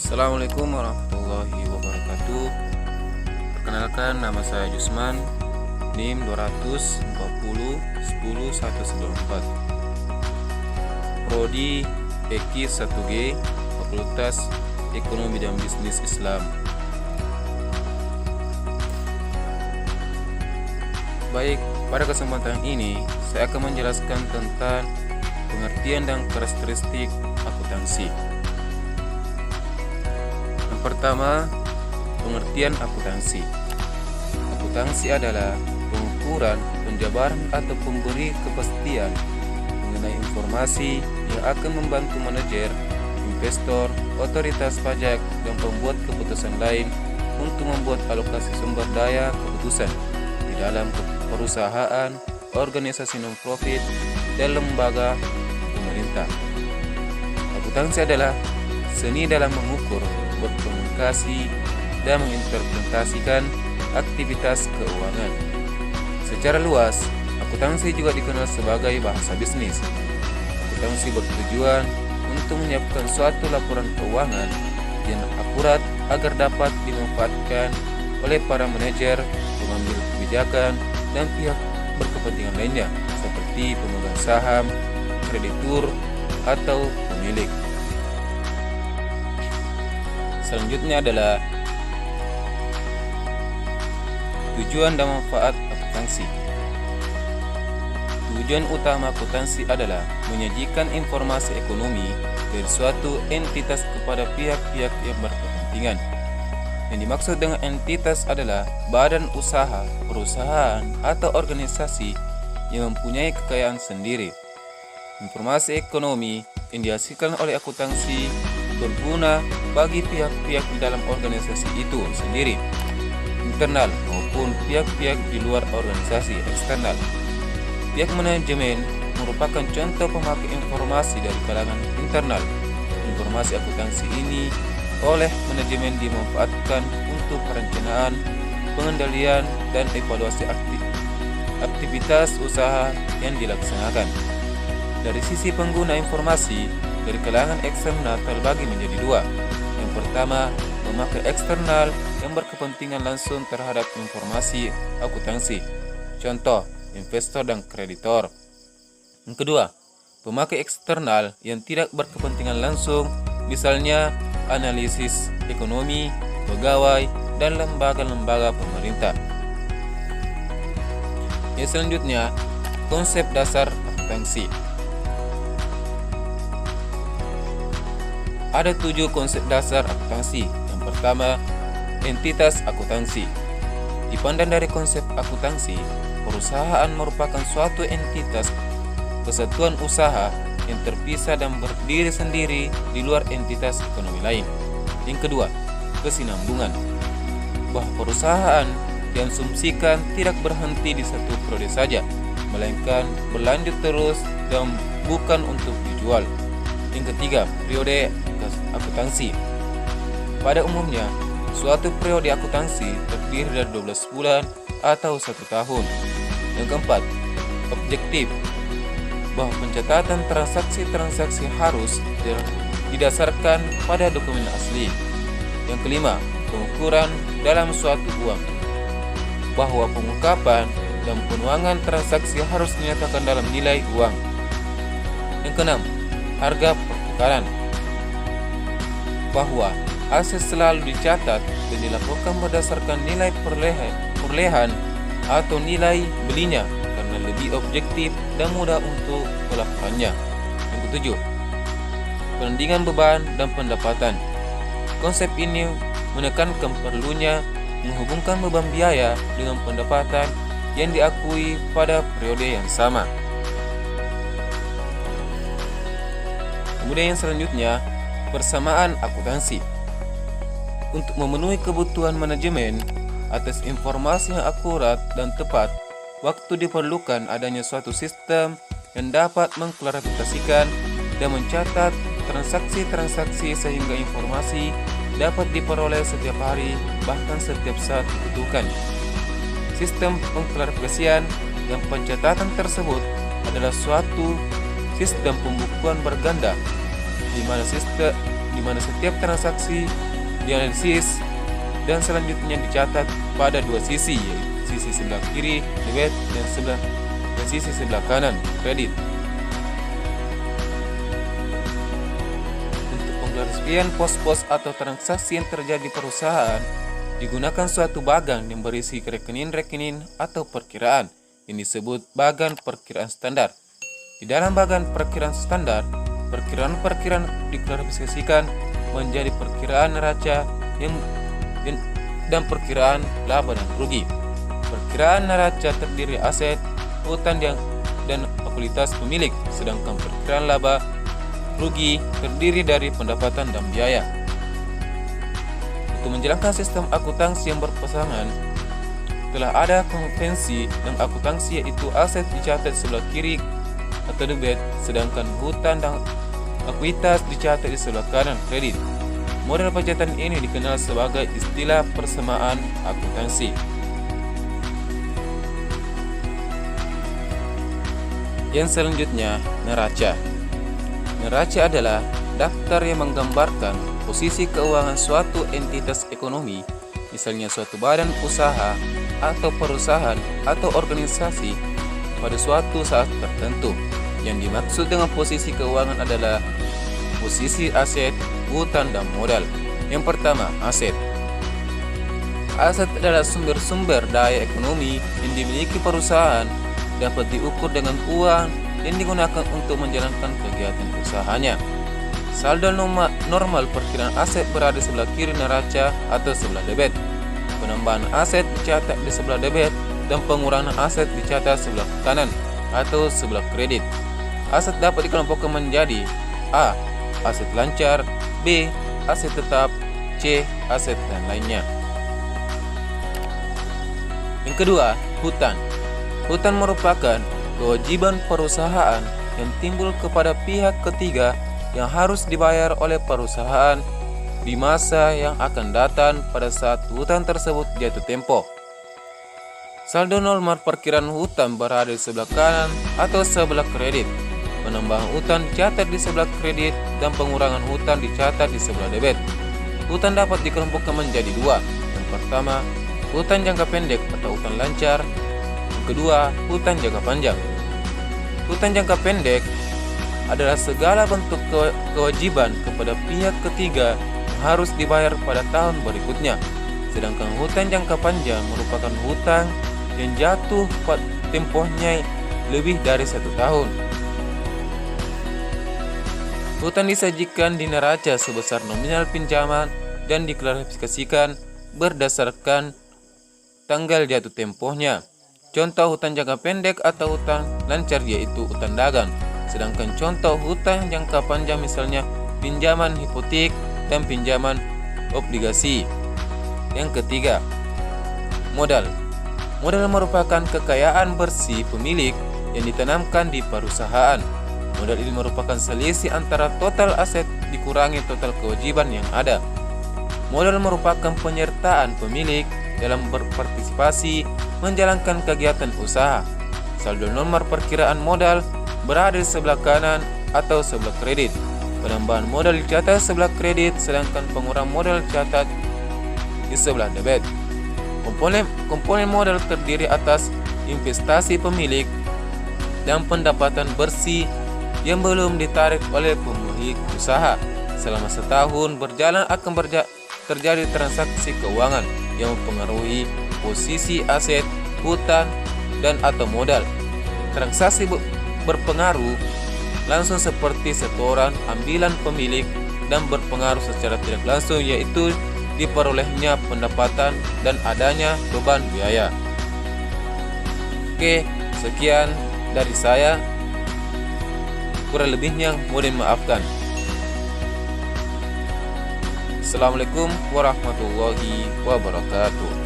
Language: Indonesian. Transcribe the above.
Assalamualaikum warahmatullahi wabarakatuh. Perkenalkan, nama saya Jusman, NIM 240 10 194, Prodi EKI 1G, Fakultas Ekonomi dan Bisnis Islam. Baik, pada kesempatan ini saya akan menjelaskan tentang pengertian dan karakteristik akuntansi. Yang pertama, pengertian akuntansi. Akuntansi adalah pengukuran, penjabaran atau pemberi kepastian mengenai informasi yang akan membantu manajer, investor, otoritas pajak, dan pembuat keputusan lain untuk membuat alokasi sumber daya keputusan di dalam perusahaan, organisasi non-profit, dan lembaga pemerintah. Akuntansi adalah seni dalam mengukur, berkomunikasi, dan menginterpretasikan aktivitas keuangan. Secara luas, akuntansi juga dikenal sebagai bahasa bisnis. Akuntansi bertujuan untuk menyiapkan suatu laporan keuangan yang akurat agar dapat dimanfaatkan oleh para manajer, pengambil kebijakan, dan pihak berkepentingan lainnya seperti pemegang saham, kreditur, atau pemilik. Selanjutnya adalah tujuan dan manfaat akuntansi. Tujuan utama akuntansi adalah menyajikan informasi ekonomi dari suatu entitas kepada pihak-pihak yang berkepentingan. Yang dimaksud dengan entitas adalah badan usaha, perusahaan, atau organisasi yang mempunyai kekayaan sendiri. Informasi ekonomi yang dihasilkan oleh akuntansi berguna bagi pihak-pihak di dalam organisasi itu sendiri, internal maupun pihak-pihak di luar organisasi eksternal. Pihak manajemen merupakan contoh pemakai informasi dari kalangan internal. Informasi akuntansi ini oleh manajemen dimanfaatkan untuk perencanaan, pengendalian, dan evaluasi aktivitas usaha yang dilaksanakan. Dari sisi pengguna informasi dari kalangan eksternal terbagi menjadi dua. Yang pertama, pemakai eksternal yang berkepentingan langsung terhadap informasi akuntansi. Contoh, investor dan kreditor. Yang kedua, pemakai eksternal yang tidak berkepentingan langsung, misalnya analisis ekonomi, pegawai, dan lembaga-lembaga pemerintah. Yang selanjutnya, konsep dasar akuntansi. Ada 7 konsep dasar akuntansi. Yang pertama, entitas akuntansi. Dipandang dari konsep akuntansi, perusahaan merupakan suatu entitas kesatuan usaha yang terpisah dan berdiri sendiri di luar entitas ekonomi lain. Yang kedua, kesinambungan. Bahwa perusahaan diasumsikan tidak berhenti di satu periode saja, melainkan berlanjut terus dan bukan untuk dijual. Yang ketiga, periode akuntansi. Pada umumnya, suatu periode akuntansi terdiri dari 12 bulan atau 1 tahun. Yang keempat, objektif. Bahwa pencatatan transaksi-transaksi harus didasarkan pada dokumen asli. Yang kelima, pengukuran dalam suatu uang. Bahwa pengungkapan dan penuangan transaksi harus dinyatakan dalam nilai uang. Yang keenam, harga pertukaran. Bahwa aset selalu dicatat dan dilaporkan berdasarkan nilai perolehan atau nilai belinya karena lebih objektif dan mudah untuk melakukannya. Yang ketujuh, penandingan beban dan pendapatan. Konsep ini menekankan perlunya menghubungkan beban biaya dengan pendapatan yang diakui pada periode yang sama. Kemudian yang selanjutnya, persamaan akuntansi. Untuk memenuhi kebutuhan manajemen atas informasi yang akurat dan tepat, waktu diperlukan adanya suatu sistem yang dapat mengklarifikasikan dan mencatat transaksi-transaksi sehingga informasi dapat diperoleh setiap hari, bahkan setiap saat dibutuhkan. Sistem pengklarifikasian dan pencatatan tersebut adalah suatu sistem pembukuan berganda di mana setiap transaksi dianalisis dan selanjutnya dicatat pada dua sisi, yaitu sisi sebelah kiri debit dan sisi sebelah kanan kredit. Untuk pengklarifikasian pos-pos atau transaksi yang terjadi di perusahaan, digunakan suatu bagan yang berisi rekening-rekening atau perkiraan yang disebut bagan perkiraan standar. Di dalam bagan perkiraan standar, perkiraan-perkiraan diklarifikasikan menjadi perkiraan neraca dan perkiraan laba dan rugi. Perkiraan neraca terdiri aset, hutang dan ekuitas pemilik, sedangkan perkiraan laba rugi terdiri dari pendapatan dan biaya. Untuk menjalankan sistem akuntansi yang berpasangan, telah ada konvensi dan akuntansi, yaitu aset dicatat sebelah kiri atau debit, sedangkan hutang dan ekuitas dicatat di sebelah kanan kredit. Model pencatatan ini dikenal sebagai istilah persamaan akuntansi. Yang selanjutnya, neraca. Neraca adalah daftar yang menggambarkan posisi keuangan suatu entitas ekonomi, misalnya suatu badan usaha atau perusahaan atau organisasi pada suatu saat tertentu. Yang dimaksud dengan posisi keuangan adalah posisi aset, hutang, dan modal. Yang pertama, aset. Aset adalah sumber-sumber daya ekonomi yang dimiliki perusahaan, dapat diukur dengan uang yang digunakan untuk menjalankan kegiatan usahanya. Saldo normal perkiraan aset berada di sebelah kiri neraca atau sebelah debit. Penambahan aset dicatat di sebelah debit dan pengurangan aset dicatat sebelah kanan atau sebelah kredit. Aset dapat dikelompokkan menjadi A. Aset lancar, B. Aset tetap, C. Aset dan lainnya. Yang kedua, hutang. Hutang merupakan kewajiban perusahaan yang timbul kepada pihak ketiga yang harus dibayar oleh perusahaan di masa yang akan datang pada saat hutang tersebut jatuh tempo. Saldo normal perkiraan hutang berada di sebelah kanan atau sebelah kredit. Penambahan hutang dicatat di sebelah kredit dan pengurangan hutang dicatat di sebelah debit. Hutang dapat dikelompokkan menjadi dua. Yang pertama, hutang jangka pendek atau hutang lancar. Yang kedua, hutang jangka panjang. Hutang jangka pendek adalah segala bentuk kewajiban kepada pihak ketiga yang harus dibayar pada tahun berikutnya. Sedangkan hutang jangka panjang merupakan hutang yang jatuh pada tempohnya lebih dari 1 tahun. Hutang disajikan di neraca sebesar nominal pinjaman dan diklarifikasikan berdasarkan tanggal jatuh tempohnya. Contoh hutang jangka pendek atau hutang lancar yaitu hutang dagang. Sedangkan contoh hutang jangka panjang misalnya pinjaman hipotek dan pinjaman obligasi. Yang ketiga, modal. Modal merupakan kekayaan bersih pemilik yang ditanamkan di perusahaan. Modal ini merupakan selisih antara total aset dikurangi total kewajiban yang ada. Modal merupakan penyertaan pemilik dalam berpartisipasi menjalankan kegiatan usaha. Saldo normal perkiraan modal berada di sebelah kanan atau sebelah kredit. Penambahan modal dicatat sebelah kredit, sedangkan pengurangan modal dicatat di sebelah debit. Komponen modal terdiri atas investasi pemilik dan pendapatan bersih yang belum ditarik oleh pemilik usaha. Selama setahun berjalan akan terjadi transaksi keuangan yang mempengaruhi posisi aset, hutang, dan atau modal. Transaksi berpengaruh langsung seperti setoran ambilan pemilik dan berpengaruh secara tidak langsung yaitu diperolehnya pendapatan dan adanya beban biaya. Oke, sekian dari saya. Kurang lebihnya mohon maafkan. Assalamualaikum warahmatullahi wabarakatuh.